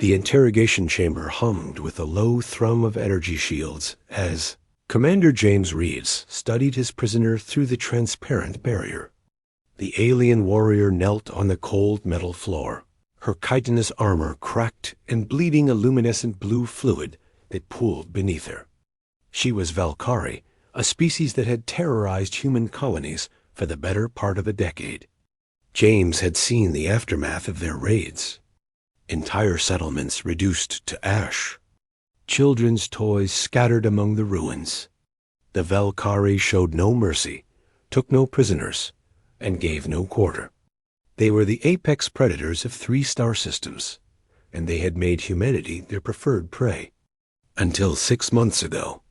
The interrogation chamber hummed with a low thrum of energy shields as Commander James Reeves studied his prisoner through the transparent barrier. The alien warrior knelt on the cold metal floor, her chitinous armor cracked and bleeding a luminescent blue fluid that pooled beneath her. She was Valkyrie, a species that had terrorized human colonies for the better part of a decade. James had seen the aftermath of their raids. Entire settlements reduced to ash. Children's toys scattered among the ruins. The Valkyrie showed no mercy, took no prisoners, and gave no quarter. They were the apex predators of 3 star systems, and they had made humanity their preferred prey. Until 6 months ago,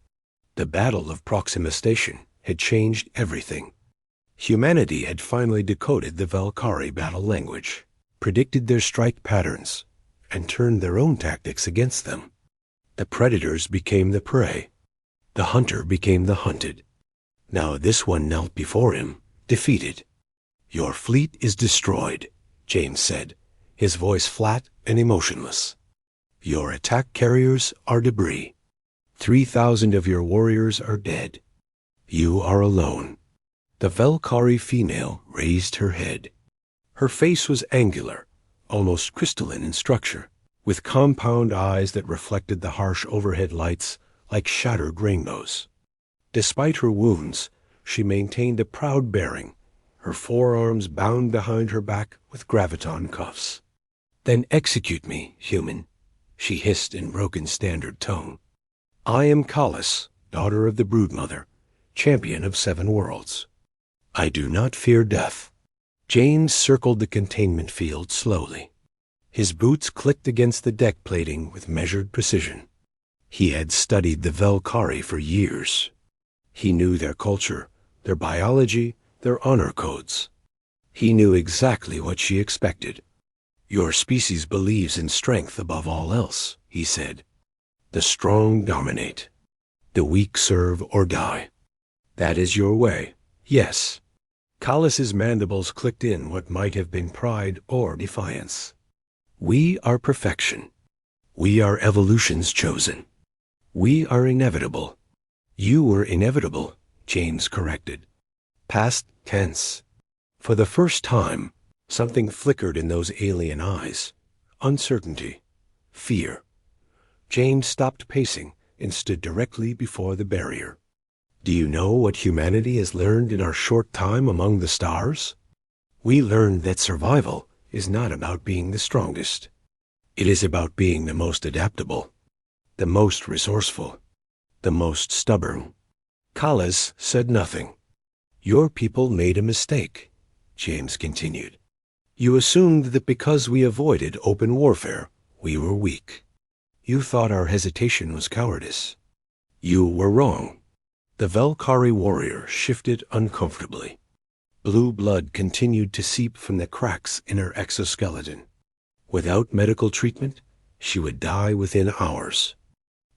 the Battle of Proxima Station had changed everything. Humanity had finally decoded the Valkyrie battle language, predicted their strike patterns, and turned their own tactics against them. The predators became the prey. The hunter became the hunted. Now this one knelt before him, defeated. "Your fleet is destroyed," James said, his voice flat and emotionless. "Your attack carriers are debris. 3,000 of your warriors are dead. You are alone." The Valkyrie female raised her head. Her face was angular, almost crystalline in structure, with compound eyes that reflected the harsh overhead lights like shattered rainbows. Despite her wounds, she maintained a proud bearing, her forearms bound behind her back with graviton cuffs. "Then execute me, human," she hissed in broken standard tone. "I am Kalis, daughter of the Broodmother, champion of 7 worlds. I do not fear death." James circled the containment field slowly. His boots clicked against the deck plating with measured precision. He had studied the Valkyrie for years. He knew their culture, their biology, their honor codes. He knew exactly what she expected. "Your species believes in strength above all else," he said. "The strong dominate. The weak serve or die. That is your way, yes." Kalis's mandibles clicked in what might have been pride or defiance. "We are perfection. We are evolution's chosen. We are inevitable." "You were inevitable," James corrected. Past tense. For the first time, something flickered in those alien eyes. Uncertainty. Fear. James stopped pacing and stood directly before the barrier. "Do you know what humanity has learned in our short time among the stars? We learned that survival is not about being the strongest. It is about being the most adaptable, the most resourceful, the most stubborn." Kalis said nothing. "Your people made a mistake," James continued. "You assumed that because we avoided open warfare, we were weak. You thought our hesitation was cowardice. You were wrong." The Valkyrie warrior shifted uncomfortably. Blue blood continued to seep from the cracks in her exoskeleton. Without medical treatment, she would die within hours.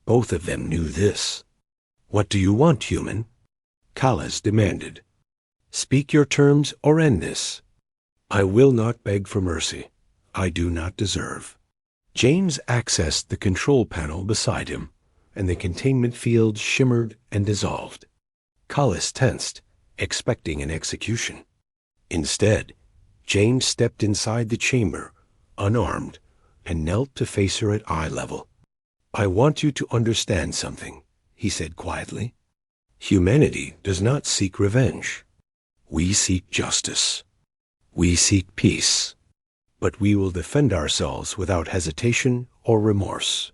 Both of them knew this. "What do you want, human?" Kalis demanded. "Speak your terms or end this." "I will not beg for mercy. I do not deserve." James accessed the control panel beside him, and the containment field shimmered and dissolved. Kalis tensed, expecting an execution. Instead, James stepped inside the chamber, unarmed, and knelt to face her at eye level. "I want you to understand something," he said quietly. "Humanity does not seek revenge. We seek justice. We seek peace. But we will defend ourselves without hesitation or remorse."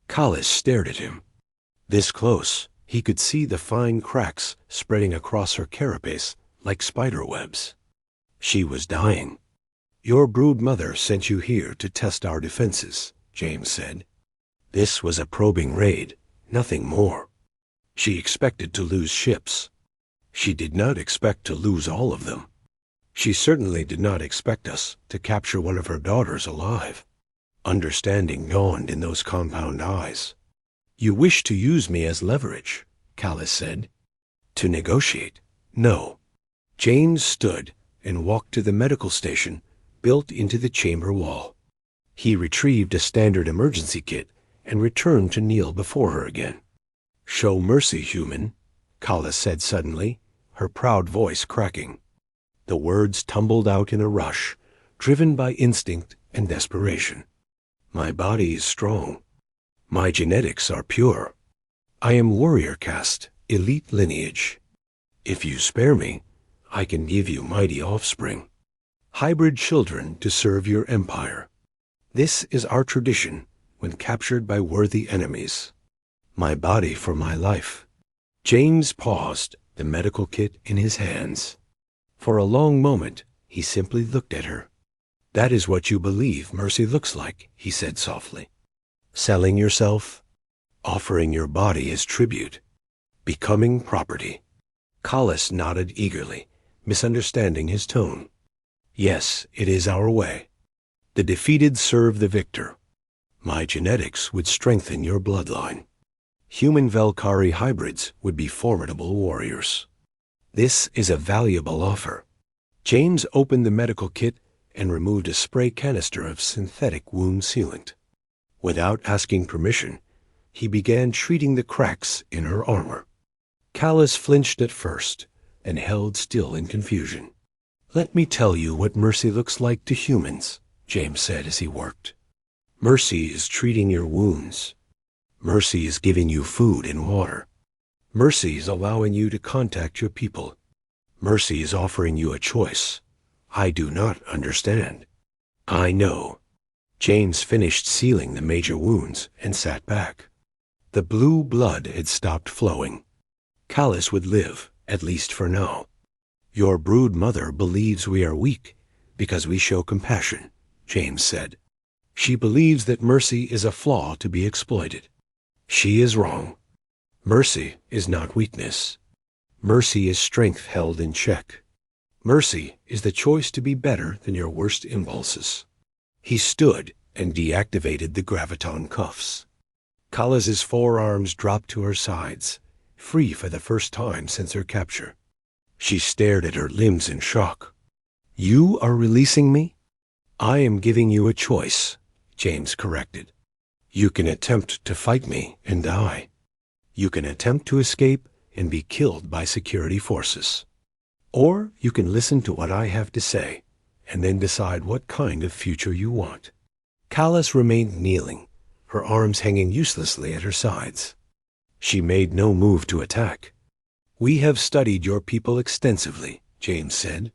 Kalis stared at him. This close, he could see the fine cracks spreading across her carapace like spider webs. She was dying. "Your brood mother sent you here to test our defenses," James said. "This was a probing raid, nothing more. She expected to lose ships. She did not expect to lose all of them. She certainly did not expect us to capture one of her daughters alive." Understanding dawned in those compound eyes. "You wish to use me as leverage," Kalis said. "To negotiate? No." James stood and walked to the medical station built into the chamber wall. He retrieved a standard emergency kit and returned to kneel before her again. "Show mercy, human," Kala said suddenly, her proud voice cracking. The words tumbled out in a rush, driven by instinct and desperation. "My body is strong. My genetics are pure. I am warrior caste, elite lineage. If you spare me, I can give you mighty offspring. Hybrid children to serve your empire. This is our tradition when captured by worthy enemies. My body for my life." James paused, the medical kit in his hands. For a long moment, he simply looked at her. "That is what you believe mercy looks like," he said softly. "Selling yourself, offering your body as tribute, becoming property." Collis nodded eagerly, misunderstanding his tone. "Yes, it is our way. The defeated serve the victor. My genetics would strengthen your bloodline. Human Velkari hybrids would be formidable warriors. This is a valuable offer." James opened the medical kit and removed a spray canister of synthetic wound sealant. Without asking permission, he began treating the cracks in her armor. Callus flinched at first and held still in confusion. "Let me tell you what mercy looks like to humans," James said as he worked. "Mercy is treating your wounds. Mercy is giving you food and water. Mercy is allowing you to contact your people. Mercy is offering you a choice. I do not understand." "I know." James finished sealing the major wounds and sat back. The blue blood had stopped flowing. Callus would live, at least for now. "Your brood mother believes we are weak because we show compassion," James said. "She believes that mercy is a flaw to be exploited. She is wrong. Mercy is not weakness. Mercy is strength held in check. Mercy is the choice to be better than your worst impulses." He stood and deactivated the graviton cuffs. Callas's forearms dropped to her sides, free for the first time since her capture. She stared at her limbs in shock. "You are releasing me?" "I am giving you a choice," James corrected. "You can attempt to fight me and die. You can attempt to escape and be killed by security forces. Or you can listen to what I have to say and then decide what kind of future you want." Callas remained kneeling, her arms hanging uselessly at her sides. She made no move to attack. "We have studied your people extensively," James said.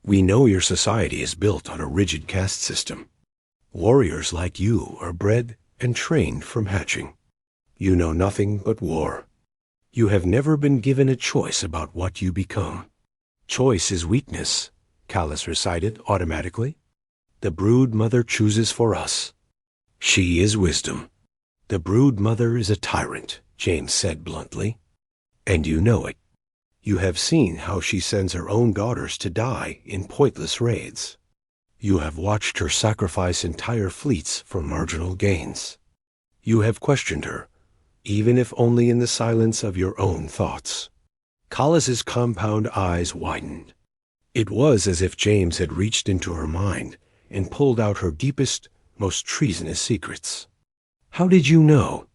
"We know your society is built on a rigid caste system. Warriors like you are bred and trained from hatching. You know nothing but war. You have never been given a choice about what you become." "Choice is weakness," Callus recited automatically. "The brood mother chooses for us. She is wisdom." "The brood mother is a tyrant," James said bluntly. "And you know it. You have seen how she sends her own daughters to die in pointless raids. You have watched her sacrifice entire fleets for marginal gains. You have questioned her, even if only in the silence of your own thoughts." Callas's compound eyes widened. It was as if James had reached into her mind and pulled out her deepest, most treasonous secrets. "How did you know?"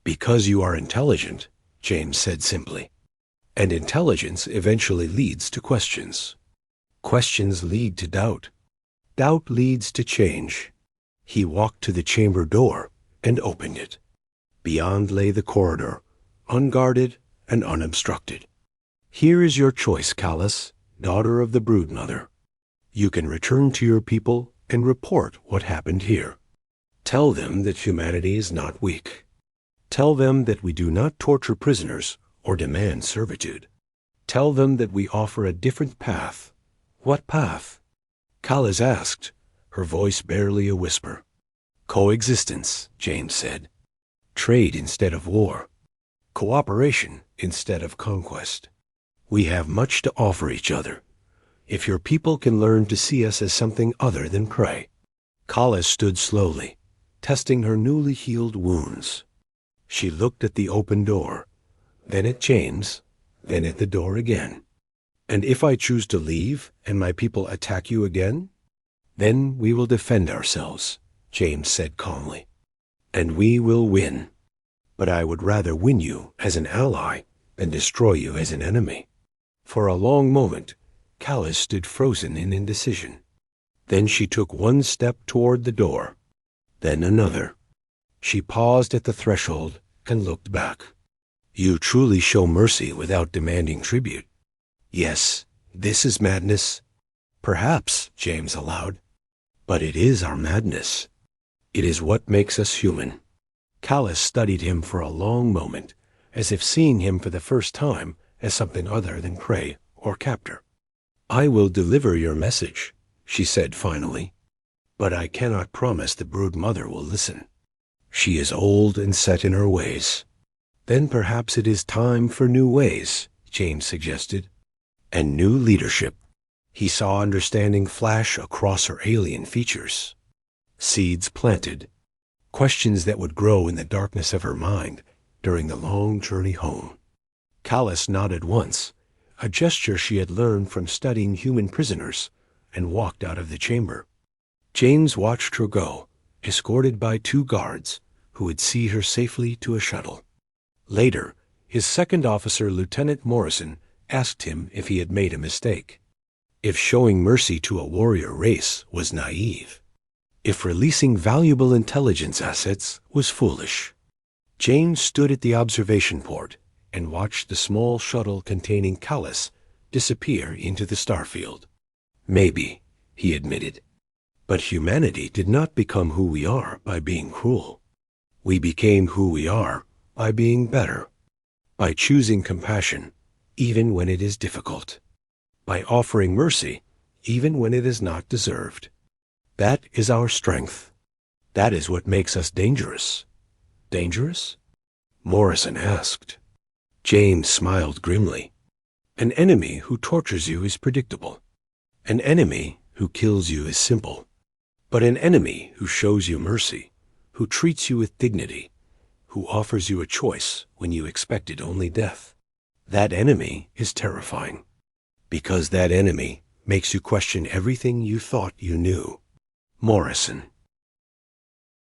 "Because you are intelligent," James said simply. "And intelligence eventually leads to questions. Questions lead to doubt. Doubt leads to change." He walked to the chamber door and opened it. Beyond lay the corridor, unguarded and unobstructed. "Here is your choice, Callus, daughter of the broodmother. You can return to your people and report what happened here. Tell them that humanity is not weak. Tell them that we do not torture prisoners or demand servitude. Tell them that we offer a different path." "What path?" Callus asked, her voice barely a whisper. "Coexistence," James said. "Trade instead of war. Cooperation instead of conquest. We have much to offer each other, if your people can learn to see us as something other than prey." Callus stood slowly, testing her newly healed wounds. She looked at the open door, then at James, then at the door again. "And if I choose to leave and my people attack you again?" "Then we will defend ourselves," James said calmly. "And we will win. But I would rather win you as an ally than destroy you as an enemy." For a long moment, Callus stood frozen in indecision. Then she took one step toward the door, then another. She paused at the threshold and looked back. "You truly show mercy without demanding tribute." "Yes, this is madness." "Perhaps," James allowed. "But it is our madness. It is what makes us human." Callus studied him for a long moment, as if seeing him for the first time as something other than prey or captor. "I will deliver your message," she said finally, "but I cannot promise the brood mother will listen. She is old and set in her ways." "Then perhaps it is time for new ways," James suggested. "And new leadership." He saw understanding flash across her alien features. Seeds planted. Questions that would grow in the darkness of her mind during the long journey home. Callus nodded once, a gesture she had learned from studying human prisoners, and walked out of the chamber. James watched her go, escorted by 2 guards who would see her safely to a shuttle. Later, his second officer, Lieutenant Morrison, asked him if he had made a mistake. If showing mercy to a warrior race was naive. If releasing valuable intelligence assets was foolish. James stood at the observation port and watched the small shuttle containing Callus disappear into the starfield. "Maybe," he admitted. "But humanity did not become who we are by being cruel. We became who we are by being better, by choosing compassion even when it is difficult, by offering mercy even when it is not deserved. That is our strength. That is what makes us dangerous." "Dangerous?" Morrison asked. James smiled grimly. "An enemy who tortures you is predictable. An enemy who kills you is simple. But an enemy who shows you mercy, who treats you with dignity, who offers you a choice when you expected only death, that enemy is terrifying. Because that enemy makes you question everything you thought you knew." Morrison